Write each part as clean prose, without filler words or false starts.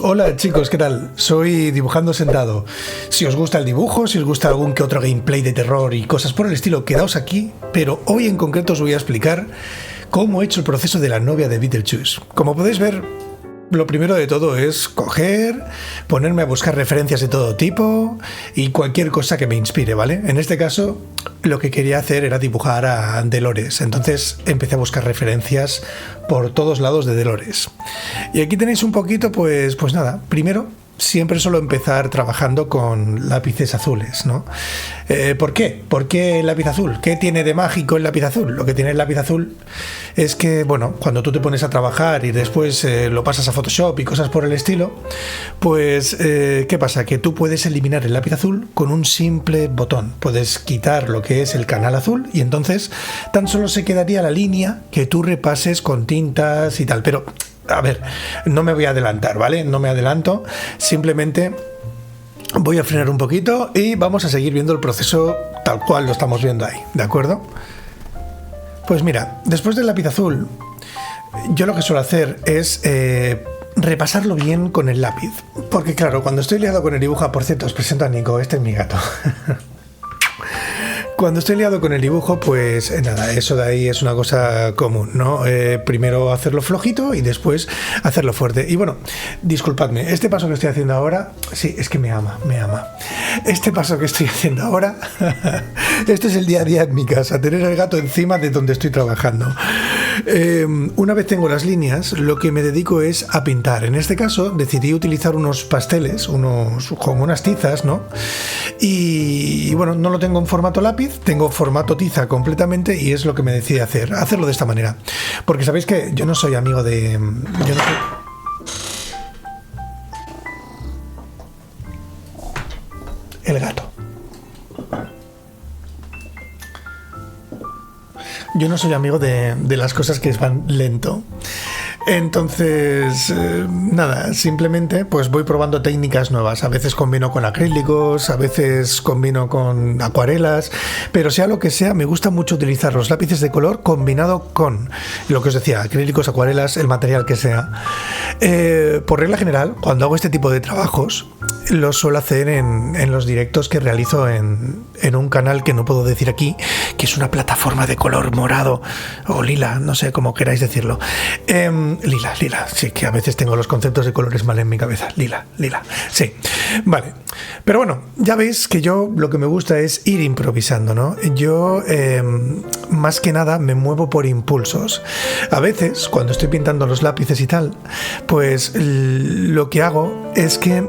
Hola chicos, ¿qué tal? Soy Dibujando Sentado. Si os gusta el dibujo, si os gusta algún que otro gameplay de terror y cosas por el estilo, quedaos aquí, pero hoy en concreto os voy a explicar cómo he hecho el proceso de la novia de Beetlejuice. Como podéis ver, lo primero de todo es ponerme a buscar referencias de todo tipo y cualquier cosa que me inspire, ¿vale? En este caso, lo que quería hacer era dibujar a Dolores, entonces empecé a buscar referencias por todos lados de Dolores. Y aquí tenéis un poquito, pues nada, primero siempre suelo empezar trabajando con lápices azules, ¿no? ¿Por qué? ¿Por qué el lápiz azul? ¿Qué tiene de mágico el lápiz azul? Lo que tiene el lápiz azul es que, bueno, cuando tú te pones a trabajar y después lo pasas a Photoshop y cosas por el estilo, pues, ¿qué pasa? Que tú puedes eliminar el lápiz azul con un simple botón. Puedes quitar lo que es el canal azul y entonces tan solo se quedaría la línea que tú repases con tintas y tal, pero... A ver, no me voy a adelantar, ¿vale? No me adelanto, simplemente voy a frenar un poquito y vamos a seguir viendo el proceso tal cual lo estamos viendo ahí, ¿de acuerdo? Pues mira, después del lápiz azul, yo lo que suelo hacer es repasarlo bien con el lápiz, porque claro, cuando estoy liado con el dibujo, por cierto, os presento a Nico, este es mi gato. Cuando estoy liado con el dibujo, pues nada, eso de ahí es una cosa común, ¿no? Primero hacerlo flojito y después hacerlo fuerte. Y bueno, disculpadme, este paso que estoy haciendo ahora, sí, es que me ama. Este paso que estoy haciendo ahora, esto es el día a día en mi casa, tener el gato encima de donde estoy trabajando. Una vez tengo las líneas, lo que me dedico es a pintar. En este caso, decidí utilizar unos pasteles, como unas tizas, ¿no? Y bueno, no lo tengo en formato lápiz, tengo formato tiza completamente y es lo que me decidí hacerlo de esta manera. Porque sabéis que yo no soy amigo de... El gato. Yo no soy amigo de las cosas que van lento. Entonces, nada, simplemente pues voy probando técnicas nuevas. A veces combino con acrílicos, a veces combino con acuarelas, pero sea lo que sea, me gusta mucho utilizar los lápices de color combinado con lo que os decía, acrílicos, acuarelas, el material que sea. Por regla general, cuando hago este tipo de trabajos, lo suelo hacer en los directos que realizo en un canal que no puedo decir aquí, que es una plataforma de color morado o lila, no sé cómo queráis decirlo. Lila, sí, que a veces tengo los conceptos de colores mal en mi cabeza. Lila, sí, vale. Pero bueno, ya veis que yo lo que me gusta es ir improvisando, ¿no? Yo, más que nada, me muevo por impulsos. A veces, cuando estoy pintando los lápices y tal, pues lo que hago es que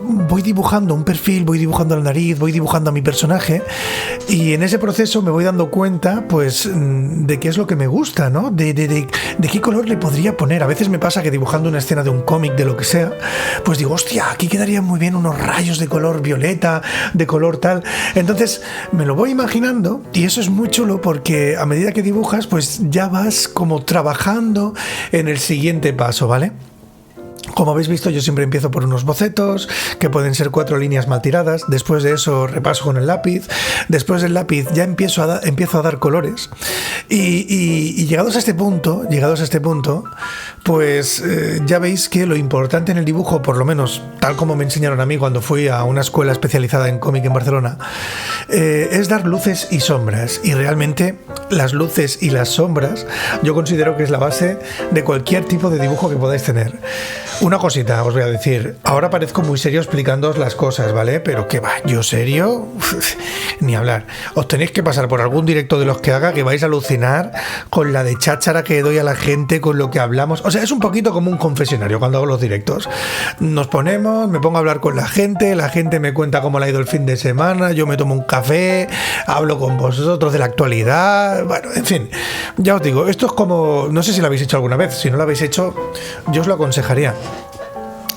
voy dibujando un perfil, voy dibujando la nariz, voy dibujando a mi personaje y en ese proceso me voy dando cuenta pues de qué es lo que me gusta, ¿no? De qué color le podría poner. A veces me pasa que dibujando una escena de un cómic, de lo que sea, pues digo, hostia, aquí quedarían muy bien unos rayos de color violeta, de color tal. Entonces me lo voy imaginando y eso es muy chulo porque a medida que dibujas pues ya vas como trabajando en el siguiente paso, ¿vale? Como habéis visto, yo siempre empiezo por unos bocetos, que pueden ser 4 líneas mal tiradas. Después de eso repaso con el lápiz. Después del lápiz ya empiezo a dar colores. Y llegados a este punto, pues ya veis que lo importante en el dibujo, por lo menos tal como me enseñaron a mí cuando fui a una escuela especializada en cómic en Barcelona, es dar luces y sombras. Y realmente las luces y las sombras yo considero que es la base de cualquier tipo de dibujo que podáis tener. Una cosita os voy a decir, ahora parezco muy serio explicándoos las cosas, ¿vale? Pero ¿qué va? ¿Yo serio? Ni hablar. Os tenéis que pasar por algún directo de los que haga que vais a alucinar con la de cháchara que doy a la gente, con lo que hablamos. O sea, es un poquito como un confesionario cuando hago los directos. Nos ponemos, me pongo a hablar con la gente me cuenta cómo le ha ido el fin de semana, yo me tomo un café, hablo con vosotros de la actualidad, bueno, en fin. Ya os digo, esto es como, no sé si lo habéis hecho alguna vez, si no lo habéis hecho, yo os lo aconsejaría.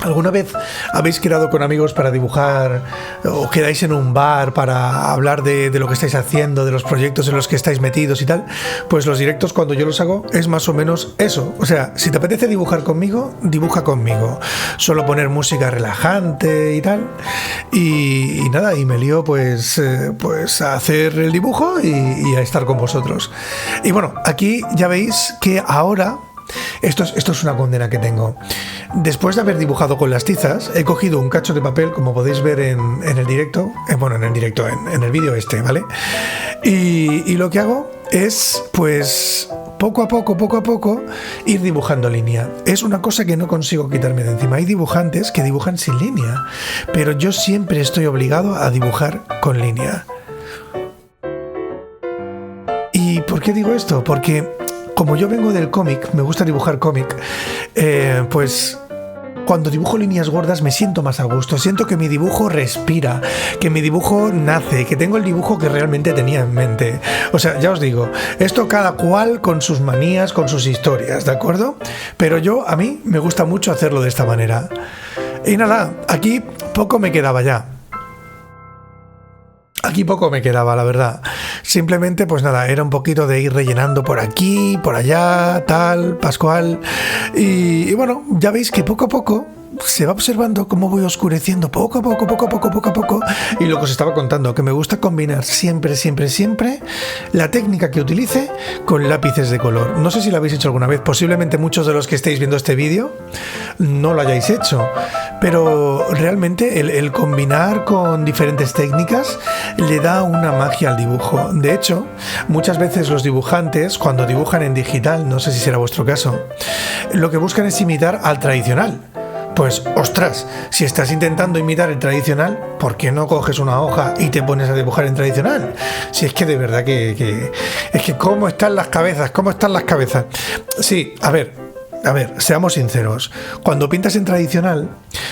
¿Alguna vez habéis quedado con amigos para dibujar o quedáis en un bar para hablar de lo que estáis haciendo, de los proyectos en los que estáis metidos y tal? Pues los directos cuando yo los hago es más o menos eso. O sea, si te apetece dibujar conmigo, dibuja conmigo. Suelo poner música relajante y tal. Y nada, y me lío pues a hacer el dibujo y a estar con vosotros. Y bueno, aquí ya veis que ahora... Esto es una condena que tengo. Después de haber dibujado con las tizas, he cogido un cacho de papel, como podéis ver en el directo, en el vídeo este, ¿vale? Y lo que hago es, pues, poco a poco, ir dibujando línea. Es una cosa que no consigo quitarme de encima. Hay dibujantes que dibujan sin línea, pero yo siempre estoy obligado a dibujar con línea. ¿Y por qué digo esto? Porque como yo vengo del cómic, me gusta dibujar cómic, pues cuando dibujo líneas gordas me siento más a gusto, siento que mi dibujo respira, que mi dibujo nace, que tengo el dibujo que realmente tenía en mente. O sea, ya os digo, esto cada cual con sus manías, con sus historias, ¿de acuerdo? Pero a mí me gusta mucho hacerlo de esta manera. Y nada, aquí poco me quedaba ya. Aquí poco me quedaba, la verdad. Simplemente, pues nada, era un poquito de ir rellenando por aquí, por allá, tal, Pascual. Y bueno, ya veis que poco a poco se va observando cómo voy oscureciendo poco a poco. Y lo que os estaba contando, que me gusta combinar siempre la técnica que utilice con lápices de color. No sé si lo habéis hecho alguna vez, posiblemente muchos de los que estéis viendo este vídeo no lo hayáis hecho, pero realmente el combinar con diferentes técnicas le da una magia al dibujo. De hecho, muchas veces los dibujantes, cuando dibujan en digital, no sé si será vuestro caso, lo que buscan es imitar al tradicional. Pues, ostras, si estás intentando imitar el tradicional, ¿por qué no coges una hoja y te pones a dibujar en tradicional? Si es que de verdad que es que ¿cómo están las cabezas? Sí, a ver, seamos sinceros. Cuando pintas en tradicional,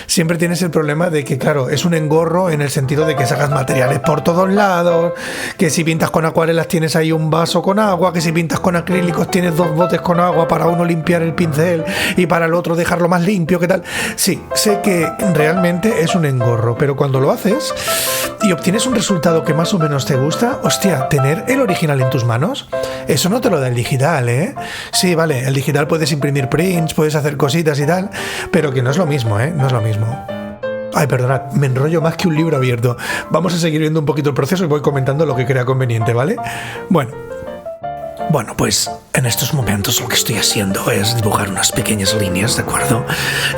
siempre tienes el problema de que, claro, es un engorro en el sentido de que sacas materiales por todos lados, que si pintas con acuarelas tienes ahí un vaso con agua, que si pintas con acrílicos tienes 2 botes con agua para uno limpiar el pincel y para el otro dejarlo más limpio, ¿qué tal? Sí, sé que realmente es un engorro, pero cuando lo haces y obtienes un resultado que más o menos te gusta, hostia, tener el original en tus manos, eso no te lo da el digital, ¿eh? Sí, vale, el digital puedes imprimir prints, puedes hacer cositas y tal, pero que no es lo mismo, ¿eh? No es lo mismo. Ay, perdonad, me enrollo más que un libro abierto. Vamos a seguir viendo un poquito el proceso y voy comentando lo que crea conveniente, ¿vale? Bueno, pues en estos momentos lo que estoy haciendo es dibujar unas pequeñas líneas, ¿de acuerdo?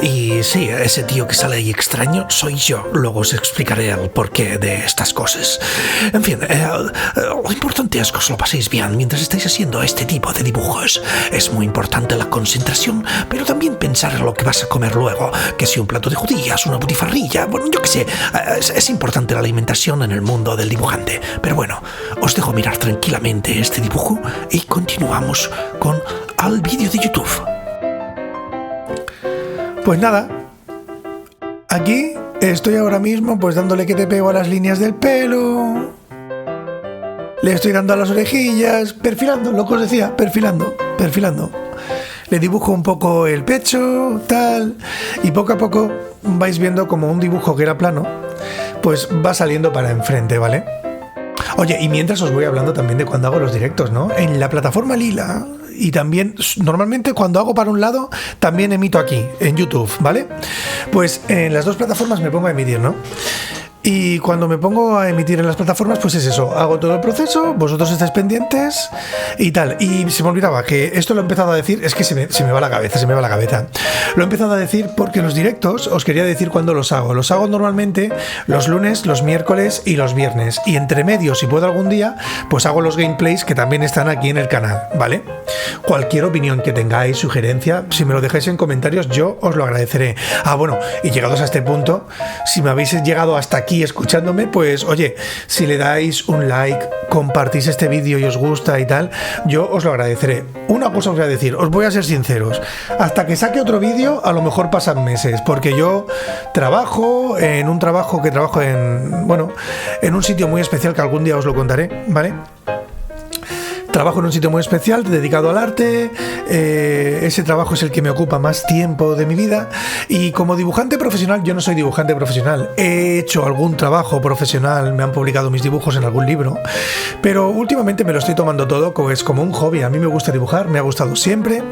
Y sí, ese tío que sale ahí extraño soy yo. Luego os explicaré el porqué de estas cosas. En fin, lo importante es que os lo paséis bien mientras estáis haciendo este tipo de dibujos. Es muy importante la concentración, pero también pensar en lo que vas a comer luego. Que si un plato de judías, una butifarrilla, bueno, yo qué sé. Es importante la alimentación en el mundo del dibujante. Pero bueno, os dejo mirar tranquilamente este dibujo y continuamos con el vídeo de YouTube. Pues nada, aquí estoy ahora mismo pues dándole que te pego a las líneas del pelo, le estoy dando a las orejillas, perfilando, lo que os decía, perfilando. Le dibujo un poco el pecho, tal, y poco a poco vais viendo como un dibujo que era plano, pues va saliendo para enfrente, ¿vale? Oye, y mientras os voy hablando también de cuando hago los directos, ¿no? En la plataforma Lila, y también, normalmente cuando hago para un lado, también emito aquí, en YouTube, ¿vale? Pues en las dos plataformas me pongo a emitir, ¿no? Y cuando me pongo a emitir en las plataformas, pues es eso, hago todo el proceso, vosotros estáis pendientes y tal. Y se me olvidaba que esto lo he empezado a decir, es que se me va la cabeza. Lo he empezado a decir porque los directos os quería decir cuándo los hago. Los hago normalmente los lunes, los miércoles y los viernes. Y entre medio, si puedo algún día, pues hago los gameplays que también están aquí en el canal, ¿vale? Cualquier opinión que tengáis, sugerencia, si me lo dejáis en comentarios, yo os lo agradeceré. Ah, bueno, y llegados a este punto, si me habéis llegado hasta aquí escuchándome, pues oye, si le dais un like, compartís este vídeo y os gusta y tal, yo os lo agradeceré. Una cosa os voy a decir, os voy a ser sinceros, hasta que saque otro vídeo a lo mejor pasan meses, porque yo trabajo en un sitio muy especial que algún día os lo contaré, ¿vale? Trabajo en un sitio muy especial dedicado al arte, ese trabajo es el que me ocupa más tiempo de mi vida y como dibujante profesional, yo no soy dibujante profesional, he hecho algún trabajo profesional, me han publicado mis dibujos en algún libro, pero últimamente me lo estoy tomando todo pues, como un hobby. A mí me gusta dibujar, me ha gustado siempre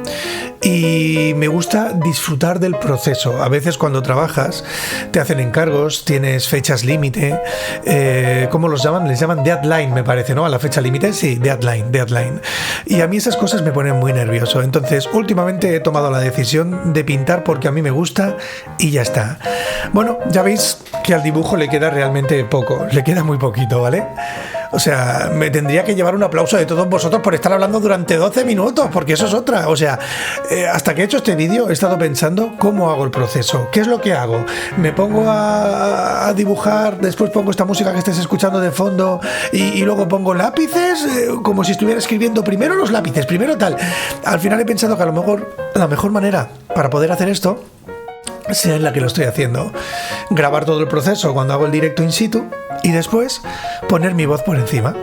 y me gusta disfrutar del proceso. A veces cuando trabajas te hacen encargos, tienes fechas límite, ¿cómo los llaman? Les llaman deadline, me parece, ¿no? A la fecha límite, sí, deadline. deadline. Y a mí esas cosas me ponen muy nervioso. Entonces, últimamente he tomado la decisión de pintar porque a mí me gusta y ya está. Bueno, ya veis que al dibujo le queda realmente poco, le queda muy poquito, ¿vale? O sea, me tendría que llevar un aplauso de todos vosotros por estar hablando durante 12 minutos, porque eso es otra. O sea, hasta que he hecho este vídeo he estado pensando cómo hago el proceso, qué es lo que hago. Me pongo a dibujar, después pongo esta música que estés escuchando de fondo y luego pongo lápices, como si estuviera escribiendo primero los lápices, primero tal. Al final he pensado que a lo mejor la mejor manera para poder hacer esto sea en la que lo estoy haciendo, grabar todo el proceso cuando hago el directo in situ y después poner mi voz por encima.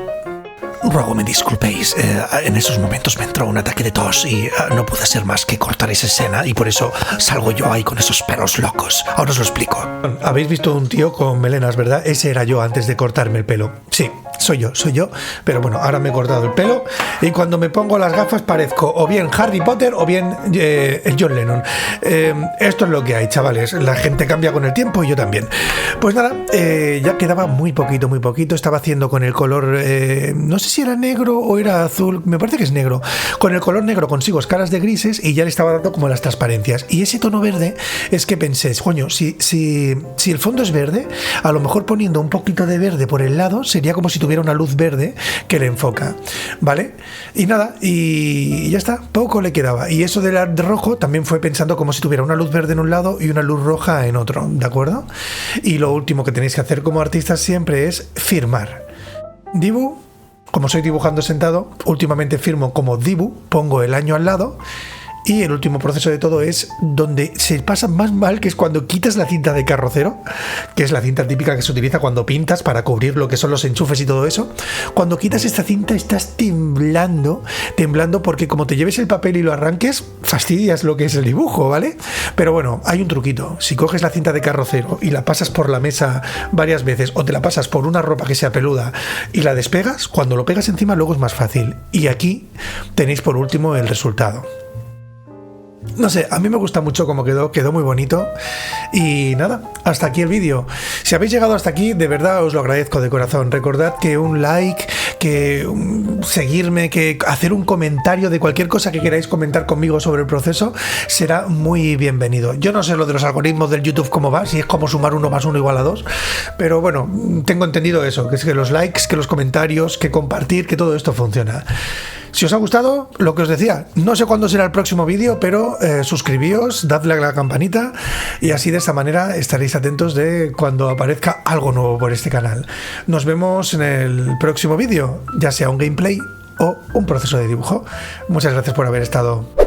Ruego me disculpéis, en esos momentos me entró un ataque de tos y no pude hacer más que cortar esa escena y por eso salgo yo ahí con esos pelos locos. Ahora os lo explico. Habéis visto un tío con melenas, ¿verdad? Ese era yo antes de cortarme el pelo. Sí, soy yo, pero bueno, ahora me he cortado el pelo y cuando me pongo las gafas parezco o bien Harry Potter o bien John Lennon. Esto es lo que hay, chavales, la gente cambia con el tiempo y yo también. Pues nada, ya quedaba muy poquito, estaba haciendo con el color, no sé si era negro o era azul, me parece que es negro. Con el color negro consigo escalas de grises y ya le estaba dando como las transparencias. Y ese tono verde es que pensé, coño, si el fondo es verde, a lo mejor poniendo un poquito de verde por el lado sería como si tuviera una luz verde que le enfoca, ¿vale? Y nada, y ya está, poco le quedaba. Y eso del art rojo también fue pensando como si tuviera una luz verde en un lado y una luz roja en otro, ¿de acuerdo? Y lo último que tenéis que hacer como artistas siempre es firmar. Dibu, como soy dibujando sentado, últimamente firmo como Dibu, pongo el año al lado. Y el último proceso de todo es donde se pasa más mal, que es cuando quitas la cinta de carrocero, que es la cinta típica que se utiliza cuando pintas para cubrir lo que son los enchufes y todo eso. Cuando quitas esta cinta estás temblando porque como te lleves el papel y lo arranques, fastidias lo que es el dibujo, ¿vale? Pero bueno, hay un truquito. Si coges la cinta de carrocero y la pasas por la mesa varias veces o te la pasas por una ropa que sea peluda y la despegas, cuando lo pegas encima luego es más fácil. Y aquí tenéis por último el resultado. No sé, a mí me gusta mucho cómo quedó muy bonito. Y nada, hasta aquí el vídeo. Si habéis llegado hasta aquí, de verdad os lo agradezco de corazón. Recordad que un like, que seguirme, que hacer un comentario de cualquier cosa que queráis comentar conmigo sobre el proceso será muy bienvenido. Yo no sé lo de los algoritmos del YouTube cómo va, si es como sumar 1 más 1 igual a 2, pero bueno, tengo entendido eso, que es que los likes, que los comentarios, que compartir, que todo esto funciona. Si os ha gustado, lo que os decía, no sé cuándo será el próximo vídeo, pero suscribíos, dadle a la campanita y así de esta manera estaréis atentos de cuando aparezca algo nuevo por este canal. Nos vemos en el próximo vídeo, ya sea un gameplay o un proceso de dibujo. Muchas gracias por haber estado.